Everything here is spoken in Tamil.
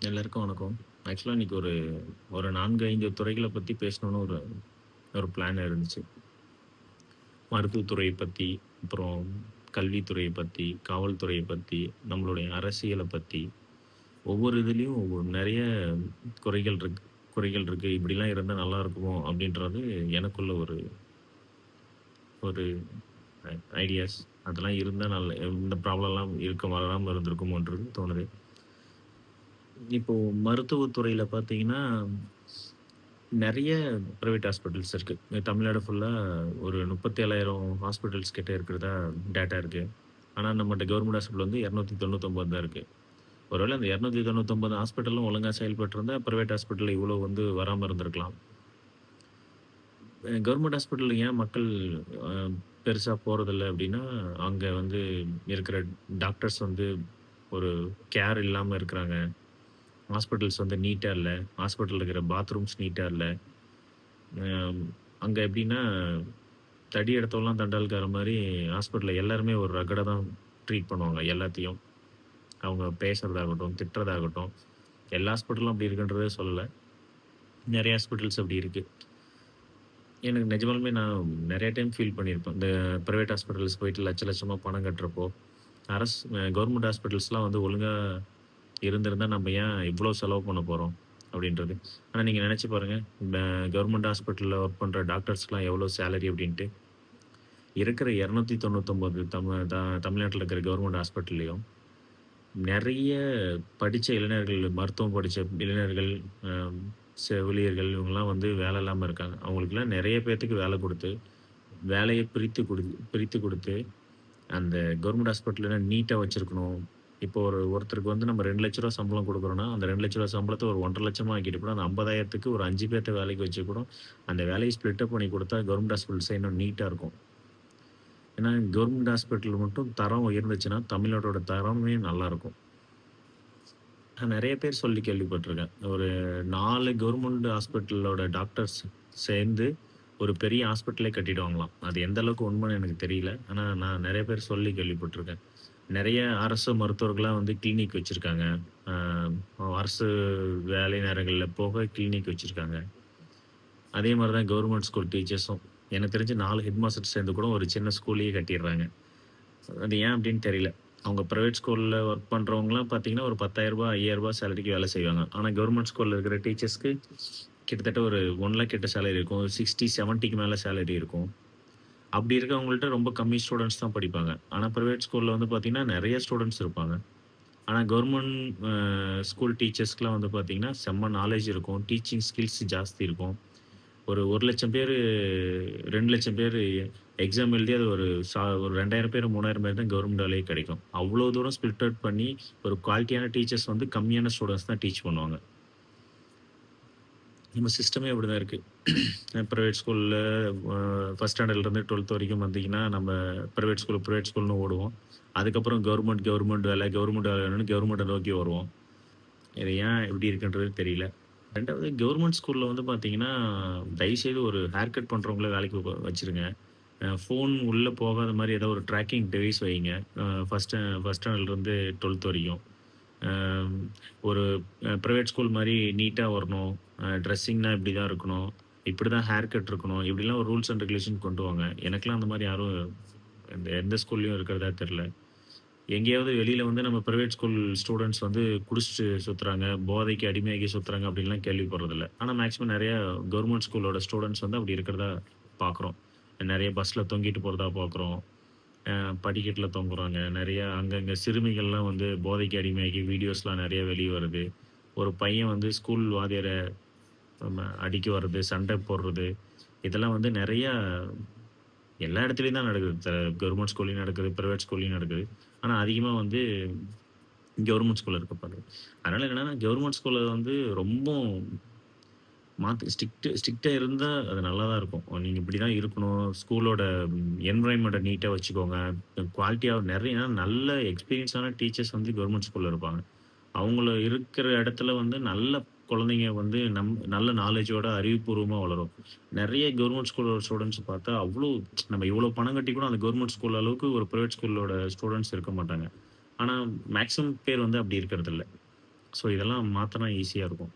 எல்லாருக்கும் வணக்கம். ஆக்சுவலா இன்னைக்கு ஒரு ஒரு 4, 5 துறைகள பத்தி பேசணும்னு ஒரு ஒரு பிளான் இருந்துச்சு. மருத்துவத்துறைய பத்தி, அப்புறம் கல்வித்துறைய பத்தி, காவல்துறைய பத்தி, நம்மளுடைய அரசியல பத்தி, ஒவ்வொரு இதுலயும் நெறைய குறைகள் இருக்கு குறைகள் இருக்கு. இப்படிலாம் இருந்தா நல்லா இருக்குமோ! அப்படின்றது எனக்குள்ள ஒரு ஒரு ஐடியாஸ். அதெல்லாம் இருந்தா இந்த ப்ராப்ளம்லாம் வராம இருந்திருக்குமோன்றது தோணுது. இப்போ மருத்துவத்துறையில பார்த்தீங்கன்னா நெறைய பிரைவேட் ஹாஸ்பிட்டல்ஸ் இருக்கு. தமிழ்நாடு ஃபுல்லா ஒரு 37,000 ஹாஸ்பிட்டல்ஸ் கிட்ட இருக்கிறதா டேட்டா இருக்கு. ஆனா, நம்மட்ட கவர்மெண்ட் ஹாஸ்பிட்டல் வந்து 299 தான் இருக்கு. ஒருவேள அந்த 299 ஹாஸ்பிட்டலும் ஒழுங்கா செயல்பட்டிருந்தா, பிரைவேட் ஹாஸ்பிட்டல்ல இவ்வளோ வந்து வராம இருந்திருக்கலாம். கவர்மெண்ட் ஹாஸ்பிட்டல்ல ஏன் மக்கள் அ பெருசா போறதில்ல அப்டின்னா, அங்க வந்து இருக்கிற டாக்டர்ஸ் வந்து ஒரு கேர் இல்லாம இருக்கிறாங்க. ஹாஸ்பிட்டல்ஸ் வந்து நீட்டா இல்ல. ஹாஸ்பிட்டல்ல இருக்கிற பாத்ரூம்ஸ் நீட்டா இல்ல. அ அங்க எப்டின்னா தடி எடுத்தவன்லாம் தண்டால்கார மாரி ஹாஸ்பிட்டல்ல எல்லாருமே ஒரு ரகட தான் ட்ரீட் பண்ணுவாங்க எல்லாத்தையும். அவங்க பேசுறதாகட்டும், திட்டுறதாகட்டும். எல்லா ஹாஸ்பிட்டலும் அப்படி இருக்குன்றத சொல்லல. நெறைய ஹாஸ்பிட்டல்ஸ் அப்படி இருக்கு. எனக்கு நிஜமாலுமே நான் நெறைய டைம் ஃபீல் பண்ணியிருப்பேன். இந்த பிரைவேட் ஹாஸ்பிட்டல்ஸ் போயிட்டு லட்ச லட்சமா பணம் கட்டுறப்போ, கவர்மெண்ட் ஹாஸ்பிட்டல்ஸ்லாம் வந்து ஒழுங்கா இருந்திருந்தா நம்ம ஏன் இவ்ளோ செலவு பண்ண போறோம்? அப்படின்றது. ஆனா நீங்க நெனச்சு பாருங்க. இந்த கவர்மெண்ட் ஹாஸ்பிட்டல்ல ஒர்க் பண்ற டாக்டர்ஸ்க்குலாம் எவ்வளோ சேலரி அப்படின்ட்டு. இருக்கிற 299 தமிழ்நாட்டுல இருக்கிற கவர்மெண்ட் ஹாஸ்பிட்டல்லயும் நெறைய படிச்ச இளைஞர்கள், மருத்துவம் படிச்ச இளைஞர்கள், அ செவிலியர்கள் இவங்கலாம் வந்து வேலை இல்லாம இருக்காங்க. அவங்களுக்கெல்லாம் நெறைய பேத்துக்கு வேலை குடுத்து, வேலைய பிரித்து குடுத்து, அந்த கவர்மெண்ட் ஹாஸ்பிட்டல்ல நீட்டா வச்சிருக்கணும். இப்போ ஒருத்தருக்கு வந்து நம்ம ரூ. 2,00,000 சம்பளம் குடுக்குறோம்னா, அந்த ரூ. 2,00,000 சம்பளத்த ஒரு 1,50,000 ஆக்கிட்டு கூட, அந்த 50,000க்கு ஒரு 5 பேத்த வேலைக்கு வச்சு கூட, அந்த வேலைய ஸ்ப்ளிட் அப் பண்ணி குடுத்தா கவர்மெண்ட் ஹாஸ்பிட்டல்ஸ் இன்னும் நீட்டா இருக்கும். ஏன்னா, கவர்மெண்ட் ஹாஸ்பிட்டல் மட்டும் தரம் உயர்ந்துச்சுன்னா, தமிழ்நாட்டோட தரமே நல்லாருக்கும். நான் நெறைய பேர் சொல்லி கேள்விப்பட்டுருக்கேன். ஒரு 4 கவர்மெண்ட் ஹாஸ்பிட்டலோட டாக்டர்ஸ் சேர்ந்து ஒரு பெரிய ஹாஸ்பிட்டலே கட்டிடுவாங்களாம். அது எந்த அளவுக்கு உண்மைன்னு எனக்கு தெரியல. ஆனா நான் நெறைய பேர் சொல்லி கேள்விப்பட்டுருக்கேன். நெறைய அரசு மருத்துவர்கள்லாம் வந்து கிளினிக் வச்சிருக்காங்க. அ அரசு வேலை நேரங்கள்ல போக கிளினிக் வச்சிருக்காங்க. அதே மாரி தான் கவர்மெண்ட் ஸ்கூல் டீச்சர்ஸும். எனக்கு தெரிஞ்சு 4 ஹெட் மாஸ்டர் சேர்ந்து கூட ஒரு சின்ன ஸ்கூலயே கட்டிடுறாங்க. அது ஏன் அப்படின்னு தெரியல. அவங்க பிரைவேட் ஸ்கூல்ல ஒர்க் பண்றவங்கலாம் பார்த்தீங்கன்னா, ஒரு ரூ. 10,000 ரூ. 5,000 சேலரிக்கு வேலை செய்வாங்க. ஆனா கவர்மெண்ட் ஸ்கூல்ல இருக்கிற டீச்சர்ஸ்க்கு கிட்டத்தட்ட ஒரு 1,00,000 கிட்ட சேலரி இருக்கும். 60, 70க்கு மேல சேலரி இருக்கும். அப்படி இருக்கவங்கள்ட்ட ரொம்ப கம்மி ஸ்டூடண்ட்ஸ் தான் படிப்பாங்க. ஆனா பிரைவேட் ஸ்கூல்ல வந்து பார்த்தீங்கன்னா, நெறைய ஸ்டூடண்ட்ஸ் இருப்பாங்க. ஆனா கவர்மெண்ட் ஸ்கூல் டீச்சர்ஸ்க்குலாம் வந்து பார்த்தீங்கன்னா, செம்ம நாலேட்ஜ் இருக்கும். டீச்சிங் ஸ்கில்ஸ் ஜாஸ்தி இருக்கும். ஒரு 1,00,000 பேரு, 2,00,000 பேரு எக்ஸாம் எழுதி அது ஒரு 2,000 பேர், 3,000 பேர் தான் கவர்மெண்ட் வேலையே கிடைக்கும். அவ்ளோ தூரம் ஸ்பில்ட் அவுட் பண்ணி, ஒரு குவாலிட்டியான டீச்சர்ஸ் வந்து கம்மியான ஸ்டூடண்ட்ஸ் தான் டீச் பண்ணுவாங்க. நம்ம சிஸ்டமே அப்படிதான் இருக்கு. பிரைவேட் ஸ்கூல்ல அ 1 ஸ்டாண்டர்ட்லருந்து 12த் வரைக்கும் பார்த்தீங்கன்னா, நம்ம பிரைவேட் ஸ்கூல்னு ஓடுவோம். அதுக்கப்புறம் கவர்மெண்ட் வேலை வேணும்னு கவர்மெண்ட்ட நோக்கி வருவோம். இது ஏன் இப்படி இருக்குன்றது தெரியல. 2வது கவர்மெண்ட் ஸ்கூல்ல வந்து பார்த்தீங்கன்னா, தயவுசெய்து ஒரு ஹேர் கட் பண்றவங்கள வேலைக்கு வச்சுருங்க. ஃபோன் உள்ள போகாத மாரி ஏதோ ஒரு ட்ராக்கிங் டிவைஸ் வைங்க. ஃபர்ஸ்ட் ஸ்டாண்டர்ட்லருந்து 12த் வரையும். அ ஒரு பிரைவேட் ஸ்கூல் மாரி நீட்டா வரணும். ட்ரெஸ்ஸிங்னா இப்படி தான் இருக்கணும். இப்படி தான் ஹேர் கட் இருக்கணும். இப்படிலாம் ஒரு ரூல்ஸ் அண்ட் ரெகுலேஷன் கொண்டு வாங்க. எனக்கெல்லாம் அந்த மாரி யாரும் எந்த ஸ்கூல்லயும் இருக்கிறதா தெரியல. எங்கேயாவது வெளியில வந்து நம்ம பிரைவேட் ஸ்கூல் ஸ்டூடண்ட்ஸ் வந்து குடிச்சுட்டு சுத்துறாங்க, போதைக்கு அடிமையாகி சுத்துறாங்க அப்படின்லாம் கேள்விப்படுறதில்ல. ஆனா மேக்ஸிமம் நெறைய கவர்மெண்ட் ஸ்கூலோட ஸ்டூடண்ட்ஸ் வந்து அப்படி இருக்கிறதா பார்க்குறோம். நெறைய பஸ்ல தொங்கிட்டு போறதா பார்க்குறோம். அ படிக்கட்டில தொங்குறாங்க. நெறைய அங்கங்க சிறுமிகள்லாம் வந்து போதைக்கு அடிமையாகி வீடியோஸ்லாம் நெறைய வெளிய வருது. ஒரு பையன் வந்து ஸ்கூல் வாத்தியார அடிக்க வர்றது, சண்டை போடுறது, இதெல்லாம் வந்து நெறையா எல்லா இடத்துலயும் தான் நடக்குது. கவர்மெண்ட் ஸ்கூல்லயும் நடக்குது, பிரைவேட் ஸ்கூல்லயும் நடக்குது. ஆனா அதிகமா வந்து கவர்மெண்ட் ஸ்கூல்ல இருக்க பாருங்க. அதனால என்னன்னா, கவர்மெண்ட் ஸ்கூல்ல வந்து ரொம்ப ஸ்ட்ரிக்ட்டா இருந்தா அது நல்லா தான் இருக்கும். நீங்க இப்படி தான் இருக்கணும். ஸ்கூலோட என்வைரன்மென்ட்ட நீட்டா வச்சுக்கோங்க. குவாலிட்டியா நெறைய நல்ல எக்ஸ்பீரியன்ஸான டீச்சர்ஸ் வந்து கவர்மெண்ட் ஸ்கூல்ல இருப்பாங்க. அவங்கள இருக்கிற இடத்துல வந்து நல்ல குழந்தைங்க வந்து நல்ல நாலேட்ஜோட அறிவுபூர்வமா வளரும். நெறைய கவர்மெண்ட் ஸ்கூலோட ஸ்டூடண்ட்ஸ் பார்த்தா, நம்ம இவ்வளோ பணம் கட்டி கூட அந்த கவர்மெண்ட் ஸ்கூல் அளவுக்கு ஒரு பிரைவேட் ஸ்கூலோட ஸ்டூடண்ட்ஸ் இருக்க மாட்டாங்க. ஆனா, மேக்ஸிமம் பேர் வந்து அப்படி இருக்கிறதில்ல. ஸோ இதெல்லாம் மாத்துனா ஈஸியா இருக்கும்.